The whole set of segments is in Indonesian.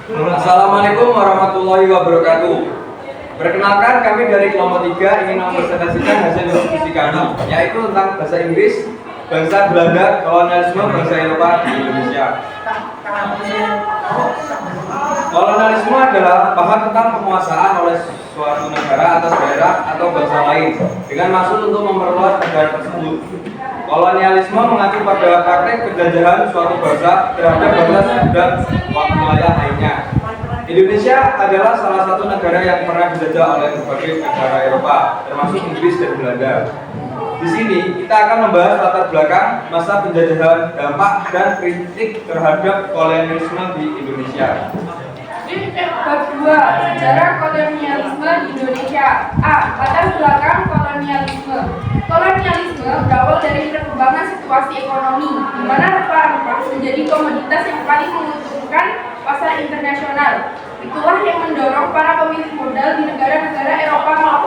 Assalamualaikum warahmatullahi wabarakatuh. Perkenalkan, kami dari kelompok 3 ingin mempresentasikan hasil diskusi kami, yaitu tentang bahasa Inggris, bangsa Belanda, kolonialisme bangsa Eropa di Indonesia. Kolonialisme adalah paham tentang penguasaan oleh suatu negara atas daerah atau bangsa lain dengan maksud untuk memperluas negara tersebut. Kolonialisme mengacu pada praktek penjajahan suatu bangsa terhadap bangsa dan wilayah lainnya. Indonesia adalah salah satu negara yang pernah dijajah oleh berbagai negara Eropa, termasuk Inggris dan Belanda. Di sini kita akan membahas latar belakang masa penjajahan, dampak dan kritik terhadap kolonialisme di Indonesia. Bab 2. Sejarah kolonialisme di Indonesia. A. Latar belakang kolonialisme. Kolonialisme berawal dari perkembangan situasi ekonomi, di mana rempah-rempah menjadi komoditas yang paling menguntungkan pasar internasional. Itulah yang mendorong para pemilik modal di negara-negara Eropa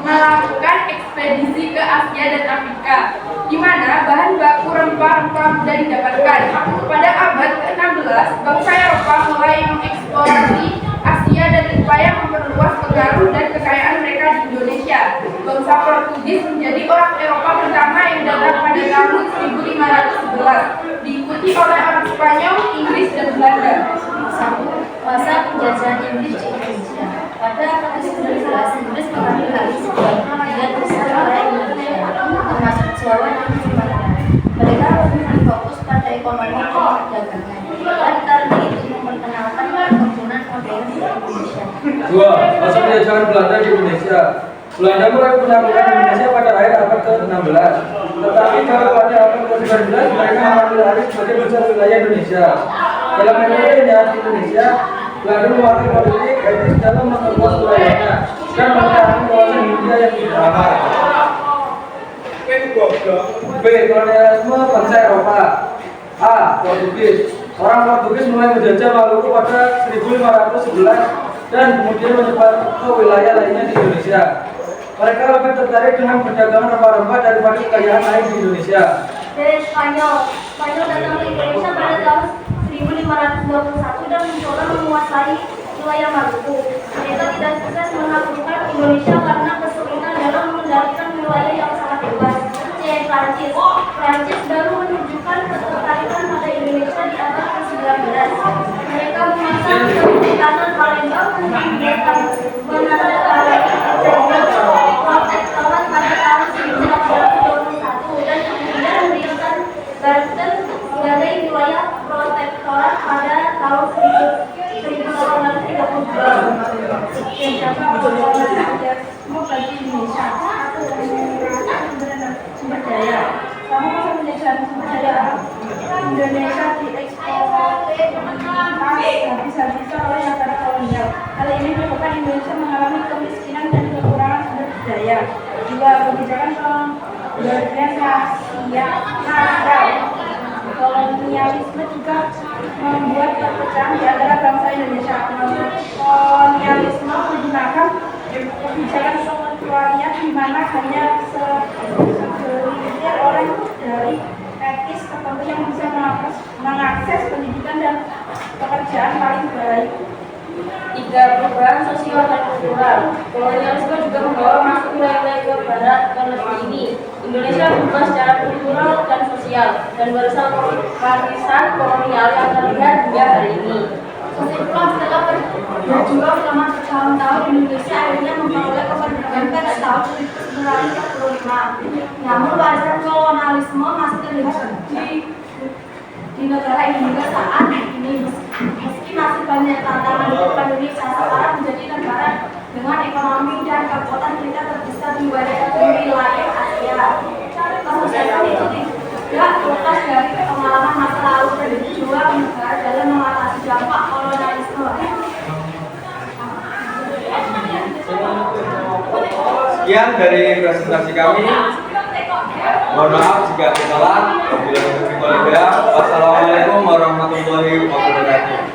melakukan ekspedisi ke Asia dan Afrika, di mana bahan baku rempah-rempah mudah didapatkan. Pada abad ke-16, bangsa Eropa mulai mengeksplorasi Asia dan berupaya memperluas pengaruh dan kekayaan mereka di Indonesia. Bangsa Portugis menjadi orang Eropa pertama yang datang pada tahun 1511, diikuti oleh orang Spanyol, Inggris, dan Belanda. 1. Masa penjajahan Inggris di Indonesia. Pada abad ke-19, Inggris mengambil alih sebagian bagian besar wilayah Indonesia, termasuk Jawa dan Sumatera. Mereka lebih fokus pada ekonomi dan perdagangan, dan karena itu memperkenalkan perkebunan modern di Indonesia. 2. Masa penjajahan Belanda di Indonesia. Belanda mulai menaklukkan Indonesia pada akhir abad ke-16, tetapi baru pada abad ke-19 mereka mengambil alih sebagai besar wilayah Indonesia. Dalam periodenya di Indonesia, Belanda mewakili politik etis dalam memperluas wilayahnya dan mempertahankan kawasan Hindia yang dibakar. B. Kolonialisme bangsa Eropa. A. Portugis. Orang Portugis mulai menjajah Maluku pada 1511 dan kemudian menyebar ke wilayah lainnya di Indonesia. Mereka lebih tertarik dengan perdagangan rempah-rempah daripada kekayaan lain di Indonesia. B. Spanyol. Spanyol datang ke Indonesia pada tahun 1521 dan mencoba menguasai wilayah Maluku. Mereka tidak sukses menaklukkan Indonesia karena kesulitan dalam mengendalikan wilayah yang sangat luas. C. Prancis. Prancis baru menunjukkan ketertarikan pada Indonesia di abad ke-19. Mereka memasang Sultan Palembang menandatangani protektorat pada tahun 1821 dan kemudian mendirikan Banten sebagai wilayah protektorat pada tahun 1832. Bagi Indonesia. Sumber daya. Sama masa penjajahan sumber daya Indonesia dieksploitasi habis-habisan oleh negara kolonial. Hal ini menyebabkan Indonesia mengalami kemiskinan dan kekurangan sumber daya. 2. Kebijakan pemberian rasial. Kolonialisme juga membuat perpecahan di antara bangsa Indonesia. Kolonialisme menggunakan kebijakan kolonial di mana hanya segelintir orang dari etis tertentu yang bisa mengakses pendidikan dan pekerjaan paling baik. 3. Perubahan sosial dan kultural. Kolonialisme juga membawa masuk nilai-nilai ke barat ke negeri ini. Indonesia berubah secara kultural dan sosial dan warisan kolonial yang terlihat hingga hari ini. Kesimpulan, setelah berjuang selama bertahun-tahun, Indonesia akhirnya memperoleh kemerdekaan pada tahun 1945. Namun warisan kolonialisme masih terlihat di negara ini hingga saat ini. Meski masih banyak tantangan untuk Indonesia sekarang menjadi negara dengan ekonomi dan kekuatan kita terbesar di wilayah Asia. Kesuksesan itu tidak lepas dari pengalaman masa lalu dan berjuang negara dalam mengatasi dampak kolonialisme. Sekian dari presentasi kami. Mohon maaf jika ada salah. Wassalamualaikum warahmatullahi wabarakatuh.